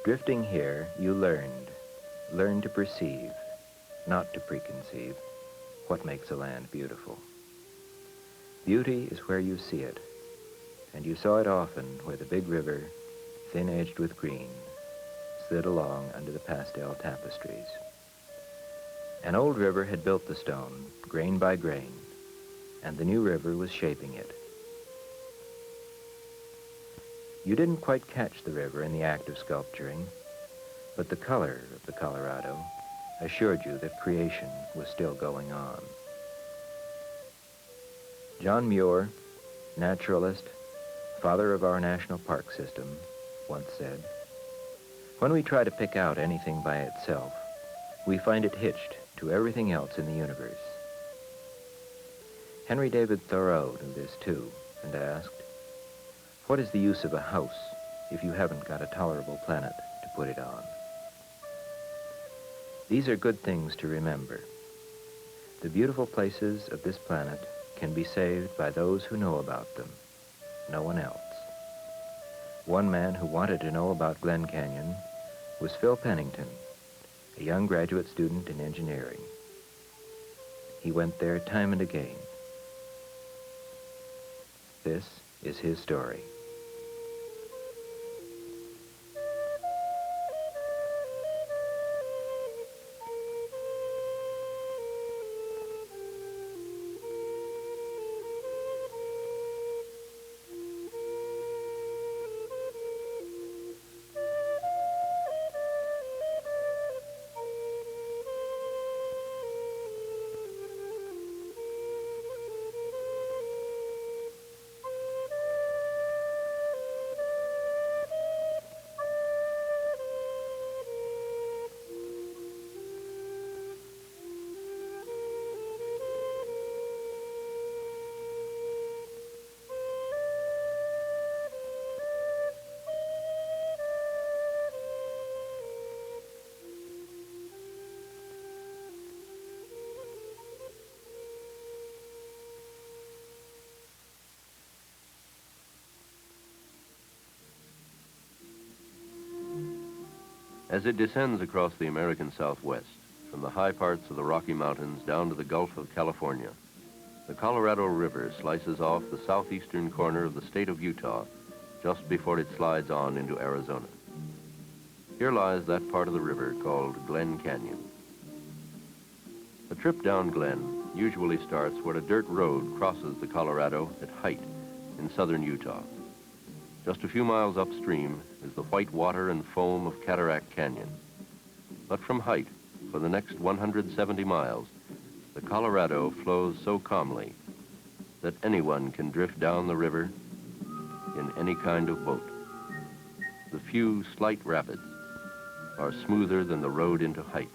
Drifting here, you learned to perceive, not to preconceive, what makes a land beautiful. Beauty is where you see it, and you saw it often where the big river, thin-edged with green, slid along under the pastel tapestries. An old river had built the stone, grain by grain, and the new river was shaping it. You didn't quite catch the river in the act of sculpturing, but the color of the Colorado assured you that creation was still going on. John Muir, naturalist, father of our national park system, once said, "When we try to pick out anything by itself, we find it hitched to everything else in the universe." Henry David Thoreau knew this too, and asked, "What is the use of a house if you haven't got a tolerable planet to put it on?" These are good things to remember. The beautiful places of this planet can be saved by those who know about them, no one else. One man who wanted to know about Glen Canyon was Phil Pennington, a young graduate student in engineering. He went there time and again. This is his story. As it descends across the American Southwest, from the high parts of the Rocky Mountains down to the Gulf of California, the Colorado River slices off the southeastern corner of the state of Utah just before it slides on into Arizona. Here lies that part of the river called Glen Canyon. A trip down Glen usually starts where a dirt road crosses the Colorado at Hyde in southern Utah. Just a few miles upstream is the white water and foam of Cataract Canyon. But from Hyde, for the next 170 miles, the Colorado flows so calmly that anyone can drift down the river in any kind of boat. The few slight rapids are smoother than the road into Hyde.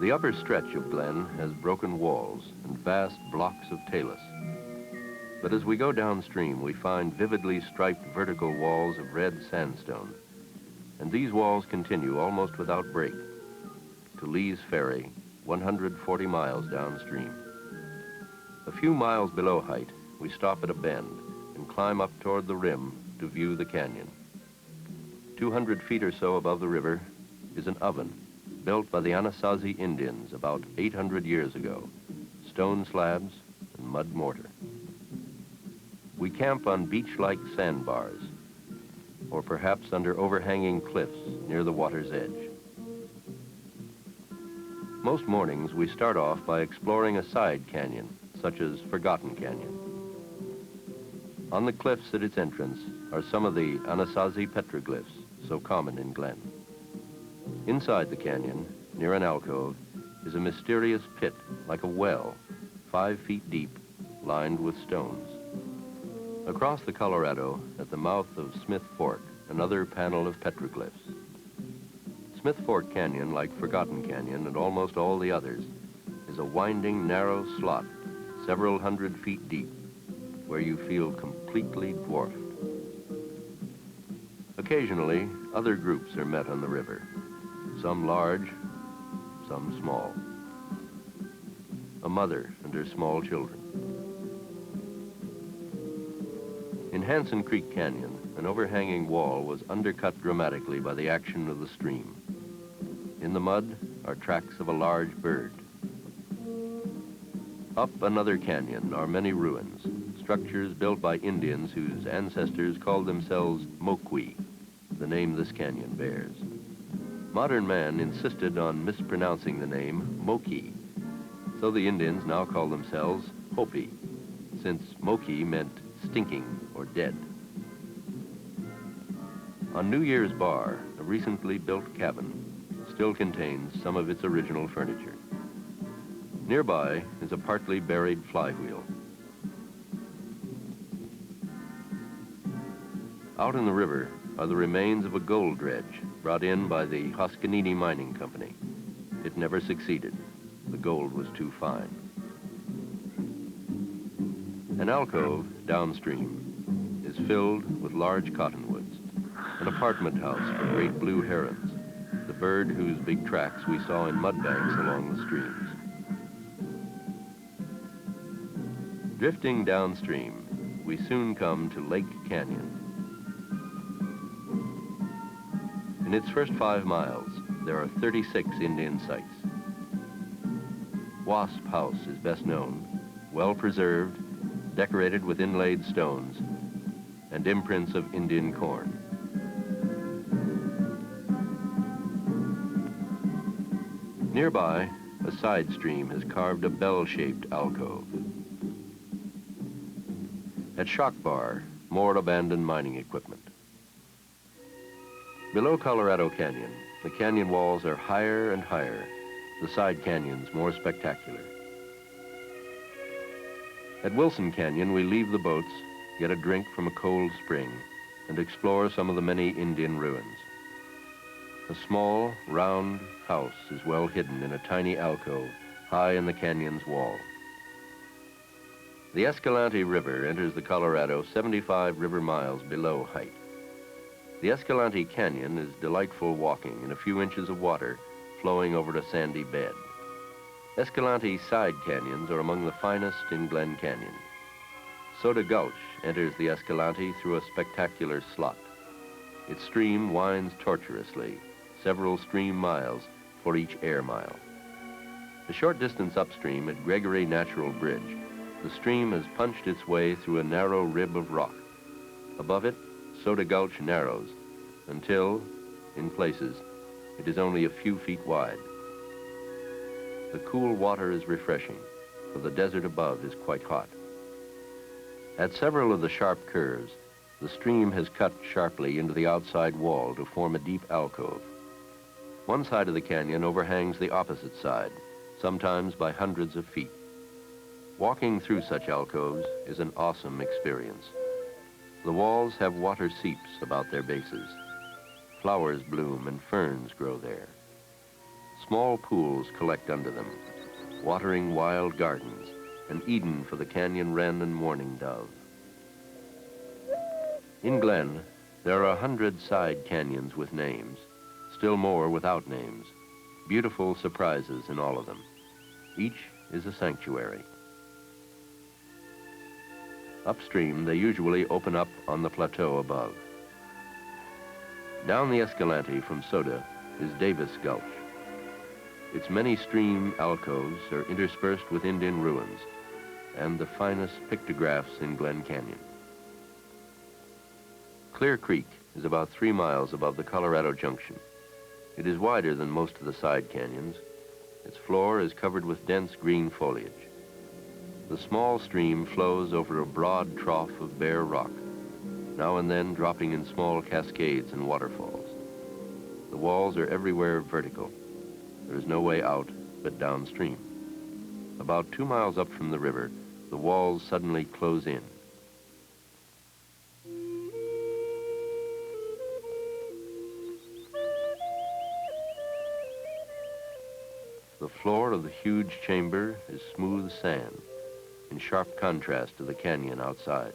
The upper stretch of Glen has broken walls and vast blocks of talus. But as we go downstream, we find vividly striped vertical walls of red sandstone. And these walls continue almost without break to Lee's Ferry, 140 miles downstream. A few miles below Hyde, we stop at a bend and climb up toward the rim to view the canyon. 200 feet or so above the river is an oven built by the Anasazi Indians about 800 years ago, stone slabs and mud mortar. We camp on beach-like sandbars, or perhaps under overhanging cliffs near the water's edge. Most mornings, we start off by exploring a side canyon, such as Forgotten Canyon. On the cliffs at its entrance are some of the Anasazi petroglyphs, so common in Glen. Inside the canyon, near an alcove, is a mysterious pit, like a well, 5 feet deep, lined with stones. Across the Colorado, at the mouth of Smith Fork, another panel of petroglyphs. Smith Fork Canyon, like Forgotten Canyon and almost all the others, is a winding, narrow slot, several hundred feet deep, where you feel completely dwarfed. Occasionally, other groups are met on the river, some large, some small. A mother and her small children. In Hanson Creek Canyon, an overhanging wall was undercut dramatically by the action of the stream. In the mud are tracks of a large bird. Up another canyon are many ruins, structures built by Indians whose ancestors called themselves Moqui, the name this canyon bears. Modern man insisted on mispronouncing the name Moki, so the Indians now call themselves Hopi, since Moki meant stinking or dead. On New Year's Bar, a recently built cabin still contains some of its original furniture. Nearby is a partly buried flywheel. Out in the river are the remains of a gold dredge brought in by the Hoskanini Mining Company. It never succeeded. The gold was too fine. An alcove downstream is filled with large cottonwoods, an apartment house for great blue herons, the bird whose big tracks we saw in mudbanks along the streams. Drifting downstream, we soon come to Lake Canyon. In its first 5 miles, there are 36 Indian sites. Wasp House is best known, well preserved, decorated with inlaid stones, and imprints of Indian corn. Nearby, a side stream has carved a bell-shaped alcove. At Shock Bar, more abandoned mining equipment. Below Colorado Canyon, the canyon walls are higher and higher, the side canyons more spectacular. At Wilson Canyon, we leave the boats, get a drink from a cold spring, and explore some of the many Indian ruins. A small, round house is well hidden in a tiny alcove high in the canyon's wall. The Escalante River enters the Colorado 75 river miles below Hyde. The Escalante Canyon is delightful walking in a few inches of water flowing over a sandy bed. Escalante side canyons are among the finest in Glen Canyon. Soda Gulch enters the Escalante through a spectacular slot. Its stream winds tortuously, several stream miles for each air mile. A short distance upstream at Gregory Natural Bridge, the stream has punched its way through a narrow rib of rock. Above it, Soda Gulch narrows until, in places, it is only a few feet wide. The cool water is refreshing, for the desert above is quite hot. At several of the sharp curves, the stream has cut sharply into the outside wall to form a deep alcove. One side of the canyon overhangs the opposite side, sometimes by hundreds of feet. Walking through such alcoves is an awesome experience. The walls have water seeps about their bases. Flowers bloom and ferns grow there. Small pools collect under them, watering wild gardens, an Eden for the canyon wren and mourning dove. In Glen, there are 100 side canyons with names, still more without names, beautiful surprises in all of them. Each is a sanctuary. Upstream, they usually open up on the plateau above. Down the Escalante from Soda is Davis Gulch. Its many stream alcoves are interspersed with Indian ruins and the finest pictographs in Glen Canyon. Clear Creek is about 3 miles above the Colorado Junction. It is wider than most of the side canyons. Its floor is covered with dense green foliage. The small stream flows over a broad trough of bare rock, now and then dropping in small cascades and waterfalls. The walls are everywhere vertical. There is no way out but downstream. About 2 miles up from the river, the walls suddenly close in. The floor of the huge chamber is smooth sand, in sharp contrast to the canyon outside.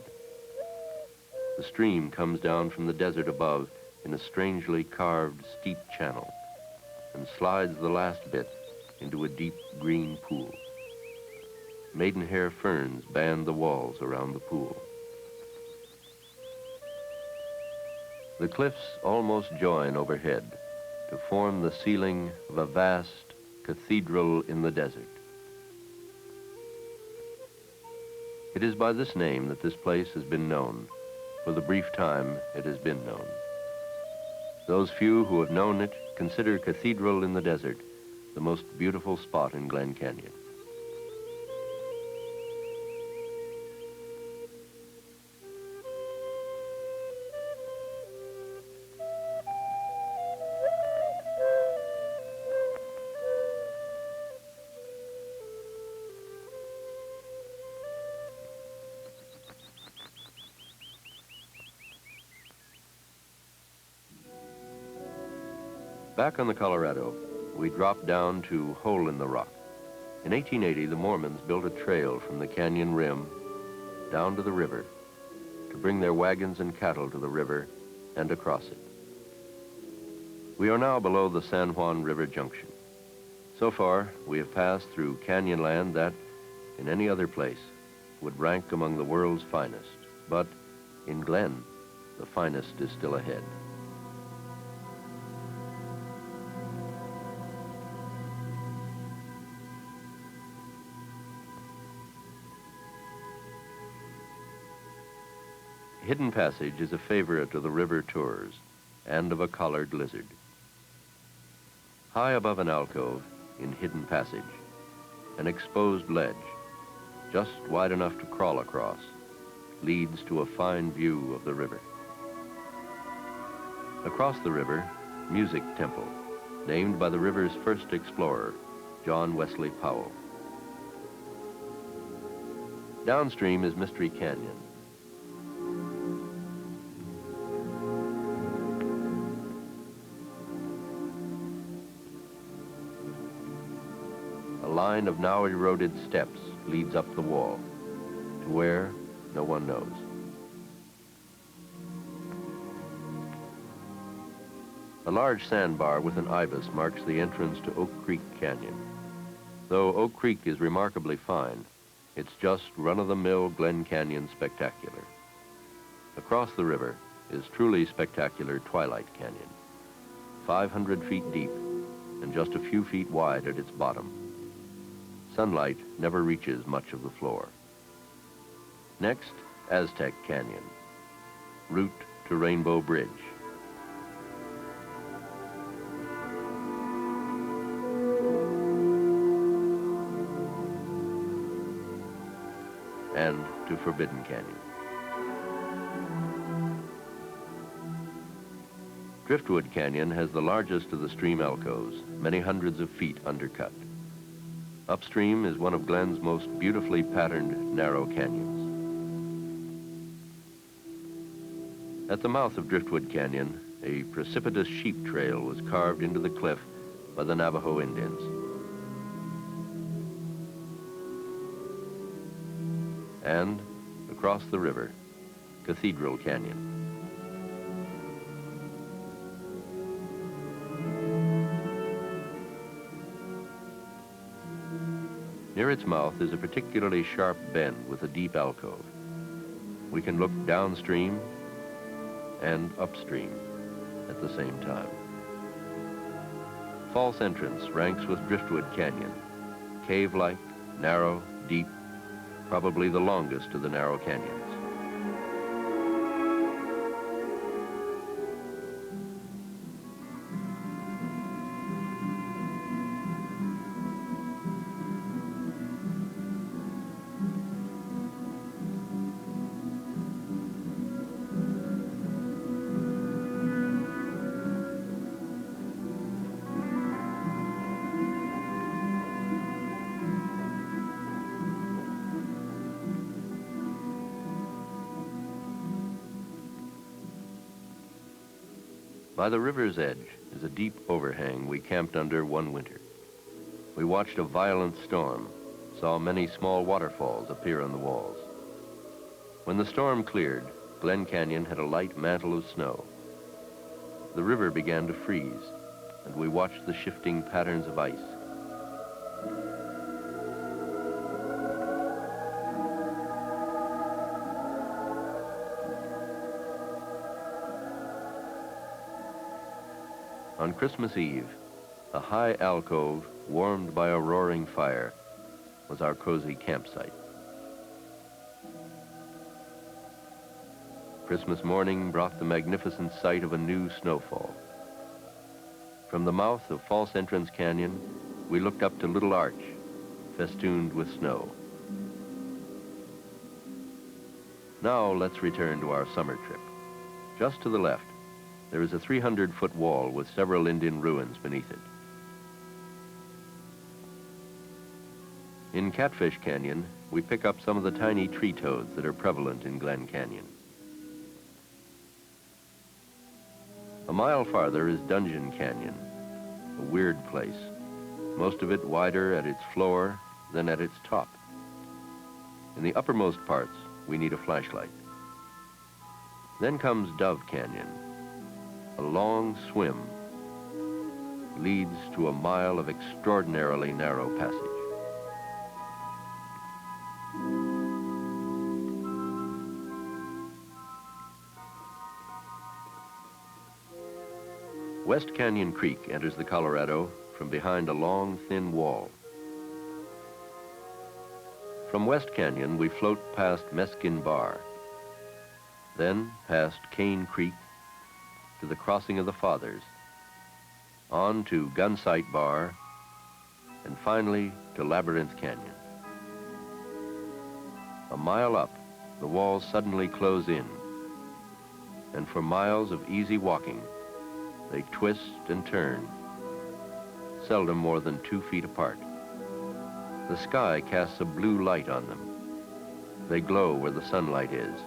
The stream comes down from the desert above in a strangely carved steep channel and slides the last bit into a deep green pool. Maidenhair ferns band the walls around the pool. The cliffs almost join overhead to form the ceiling of a vast cathedral in the desert. It is by this name that this place has been known, for the brief time it has been known. Those few who have known it consider Cathedral in the Desert the most beautiful spot in Glen Canyon. Back on the Colorado, we dropped down to Hole in the Rock. In 1880, the Mormons built a trail from the canyon rim down to the river to bring their wagons and cattle to the river and across it. We are now below the San Juan River Junction. So far, we have passed through canyon land that, in any other place, would rank among the world's finest. But in Glen, the finest is still ahead. Hidden Passage is a favorite of the river tours and of a collared lizard. High above an alcove in Hidden Passage, an exposed ledge, just wide enough to crawl across, leads to a fine view of the river. Across the river, Music Temple, named by the river's first explorer, John Wesley Powell. Downstream is Mystery Canyon. A line of now eroded steps leads up the wall, to where no one knows. A large sandbar with an ibis marks the entrance to Oak Creek Canyon. Though Oak Creek is remarkably fine, it's just run-of-the-mill Glen Canyon spectacular. Across the river is truly spectacular Twilight Canyon, 500 feet deep and just a few feet wide at its bottom. Sunlight never reaches much of the floor. Next, Aztec Canyon, route to Rainbow Bridge. And to Forbidden Canyon. Driftwood Canyon has the largest of the stream alcoves, many hundreds of feet undercut. Upstream is one of Glen's most beautifully patterned narrow canyons. At the mouth of Driftwood Canyon, a precipitous sheep trail was carved into the cliff by the Navajo Indians. And across the river, Cathedral Canyon. Near its mouth is a particularly sharp bend with a deep alcove. We can look downstream and upstream at the same time. False Entrance ranks with Driftwood Canyon, cave-like, narrow, deep, probably the longest of the narrow canyons. By the river's edge is a deep overhang we camped under one winter. We watched a violent storm, saw many small waterfalls appear on the walls. When the storm cleared, Glen Canyon had a light mantle of snow. The river began to freeze, and we watched the shifting patterns of ice. On Christmas Eve, a high alcove warmed by a roaring fire was our cozy campsite. Christmas morning brought the magnificent sight of a new snowfall. From the mouth of False Entrance Canyon, we looked up to Little Arch, festooned with snow. Now let's return to our summer trip. Just to the left, there is a 300-foot wall with several Indian ruins beneath it. In Catfish Canyon, we pick up some of the tiny tree toads that are prevalent in Glen Canyon. A mile farther is Dungeon Canyon, a weird place, most of it wider at its floor than at its top. In the uppermost parts, we need a flashlight. Then comes Dove Canyon. A long swim leads to a mile of extraordinarily narrow passage. West Canyon Creek enters the Colorado from behind a long, thin wall. From West Canyon, we float past Meskin Bar, then past Cane Creek to the Crossing of the Fathers, on to Gunsight Bar, and finally to Labyrinth Canyon. A mile up, the walls suddenly close in, and for miles of easy walking, they twist and turn, seldom more than 2 feet apart. The sky casts a blue light on them. They glow where the sunlight is.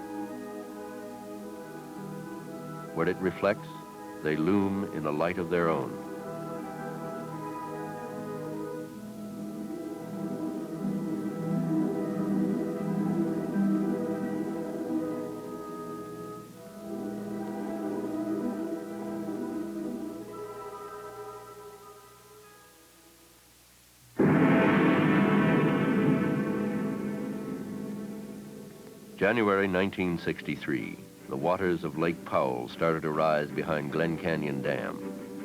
Where it reflects, they loom in a light of their own. January 1963, the waters of Lake Powell started to rise behind Glen Canyon Dam,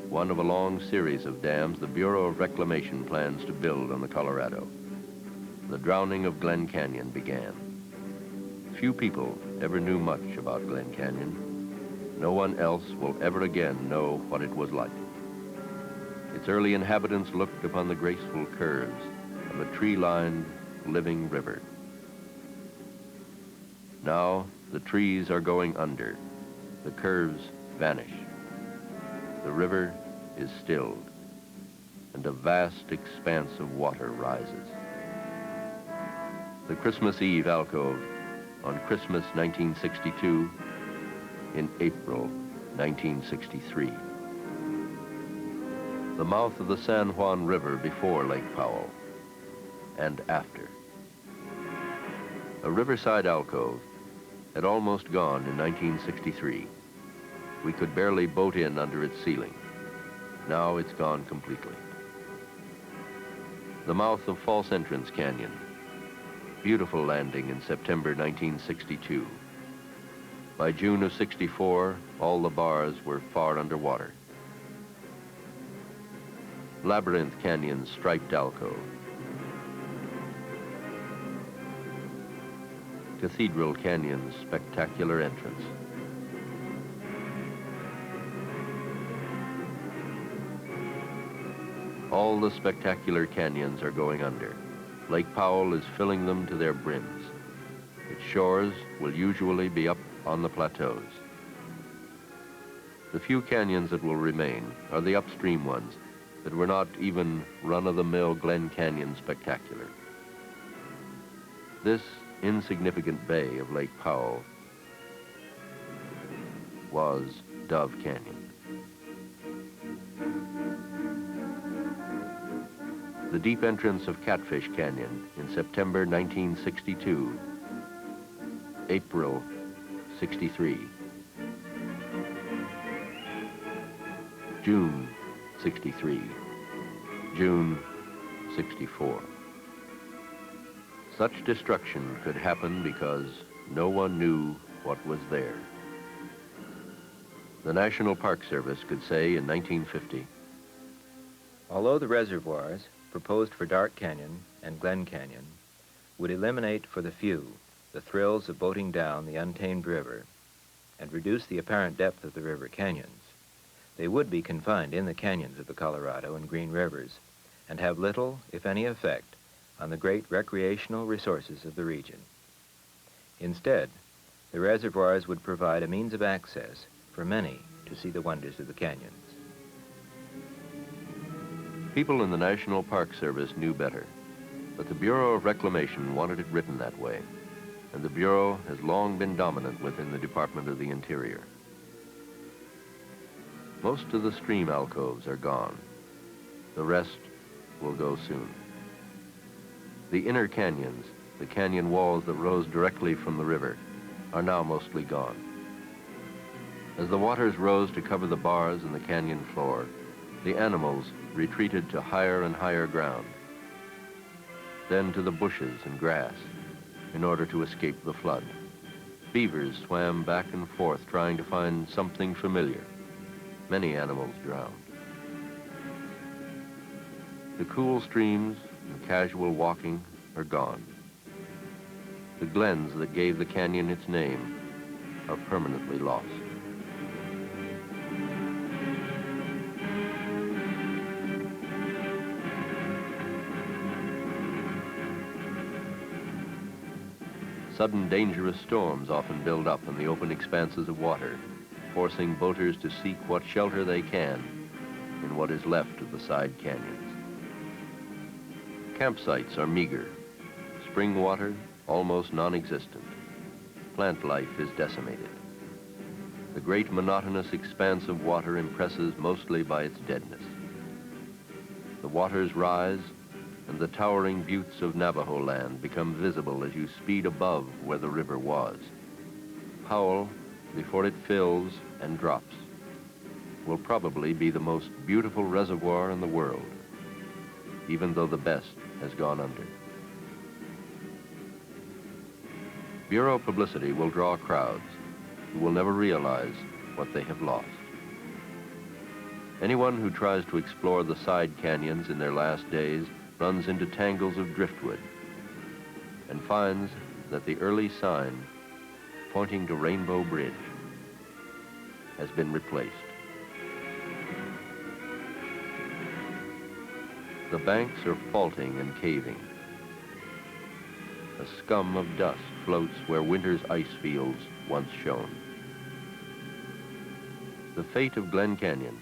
one of a long series of dams the Bureau of Reclamation plans to build on the Colorado. The drowning of Glen Canyon began. Few people ever knew much about Glen Canyon. No one else will ever again know what it was like. Its early inhabitants looked upon the graceful curves of a tree-lined, living river. Now, the trees are going under. The curves vanish. The river is stilled, and a vast expanse of water rises. The Christmas Eve alcove on Christmas 1962 in April 1963. The mouth of the San Juan River before Lake Powell and after. A riverside alcove had almost gone in 1963. We could barely boat in under its ceiling. Now it's gone completely. The mouth of False Entrance Canyon. Beautiful landing in September 1962. By June of '64, all the bars were far underwater. Labyrinth Canyon's striped alcove. Cathedral Canyon's spectacular entrance. All the spectacular canyons are going under. Lake Powell is filling them to their brims. Its shores will usually be up on the plateaus. The few canyons that will remain are the upstream ones that were not even run-of-the-mill Glen Canyon spectacular. This insignificant bay of Lake Powell was Dove Canyon. The deep entrance of Catfish Canyon in September 1962, April '63, June '63, June '64. Such destruction could happen because no one knew what was there. The National Park Service could say in 1950, although the reservoirs proposed for Dark Canyon and Glen Canyon would eliminate for the few the thrills of boating down the untamed river and reduce the apparent depth of the river canyons, they would be confined in the canyons of the Colorado and Greene rivers and have little, if any, effect on the great recreational resources of the region. Instead, the reservoirs would provide a means of access for many to see the wonders of the canyons. people in the National Park Service knew better, but the Bureau of Reclamation wanted it written that way, and the Bureau has long been dominant within the Department of the Interior. Most of the stream alcoves are gone. The rest will go soon. The inner canyons, the canyon walls that rose directly from the river, are now mostly gone. As the waters rose to cover the bars and the canyon floor, the animals retreated to higher and higher ground, then to the bushes and grass in order to escape the flood. Beavers swam back and forth trying to find something familiar. Many animals drowned. The cool streams and casual walking are gone. The glens that gave the canyon its name are permanently lost. Sudden dangerous storms often build up in the open expanses of water, forcing boaters to seek what shelter they can in what is left of the side canyons. Campsites are meager, spring water almost non-existent. Plant life is decimated. The great monotonous expanse of water impresses mostly by its deadness. The waters rise, and the towering buttes of Navajo land become visible as you speed above where the river was. Powell, before it fills and drops, will probably be the most beautiful reservoir in the world, even though the best has gone under. Bureau publicity will draw crowds who will never realize what they have lost. Anyone who tries to explore the side canyons in their last days runs into tangles of driftwood and finds that the early sign pointing to Rainbow Bridge has been replaced. The banks are faulting and caving. A scum of dust floats where winter's ice fields once shone. The fate of Glen Canyon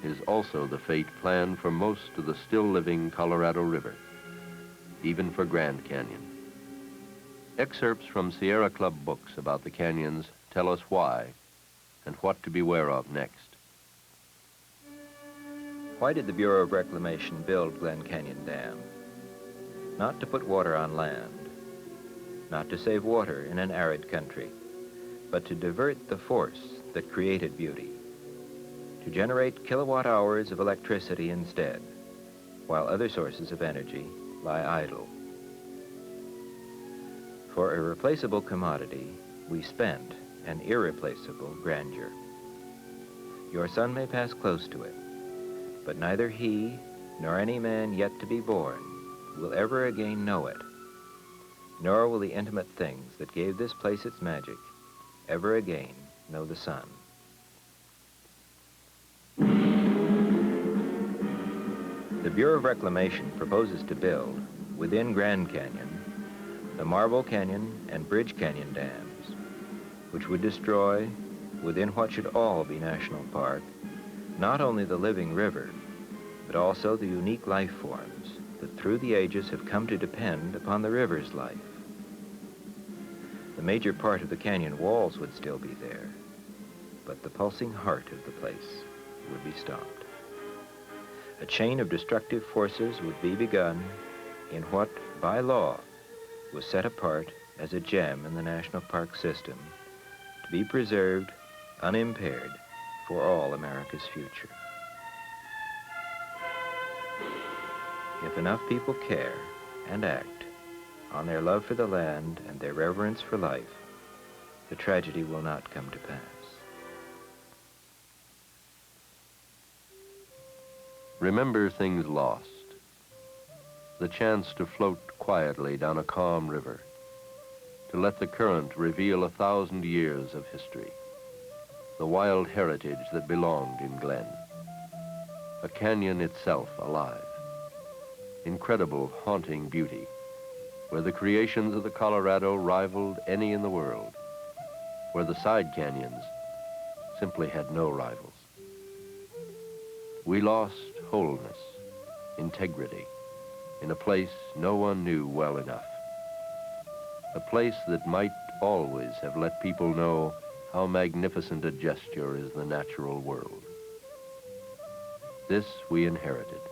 is also the fate planned for most of the still living Colorado River, even for Grand Canyon. Excerpts from Sierra Club books about the canyons tell us why and what to beware of next. Why did the Bureau of Reclamation build Glen Canyon Dam? Not to put water on land, not to save water in an arid country, but to divert the force that created beauty, to generate kilowatt hours of electricity instead, while other sources of energy lie idle. For a replaceable commodity, we spent an irreplaceable grandeur. Your son may pass close to it, but neither he nor any man yet to be born will ever again know it, nor will the intimate things that gave this place its magic ever again know the sun. The Bureau of Reclamation proposes to build, within Grand Canyon, the Marble Canyon and Bridge Canyon dams, which would destroy, within what should all be national park, not only the living river, but also the unique life forms that through the ages have come to depend upon the river's life. The major part of the canyon walls would still be there, but the pulsing heart of the place would be stopped. A chain of destructive forces would be begun in what, by law, was set apart as a gem in the national park system to be preserved unimpaired for all America's future. If enough people care and act on their love for the land and their reverence for life, the tragedy will not come to pass. Remember things lost. The chance to float quietly down a calm river, to let the current reveal 1,000 years of history, the wild heritage that belonged in Glen, a canyon itself alive, incredible, haunting beauty, where the creations of the Colorado rivaled any in the world, where the side canyons simply had no rivals. We lost wholeness, integrity, in a place no one knew well enough. A place that might always have let people know how magnificent a gesture is the natural world. This we inherited.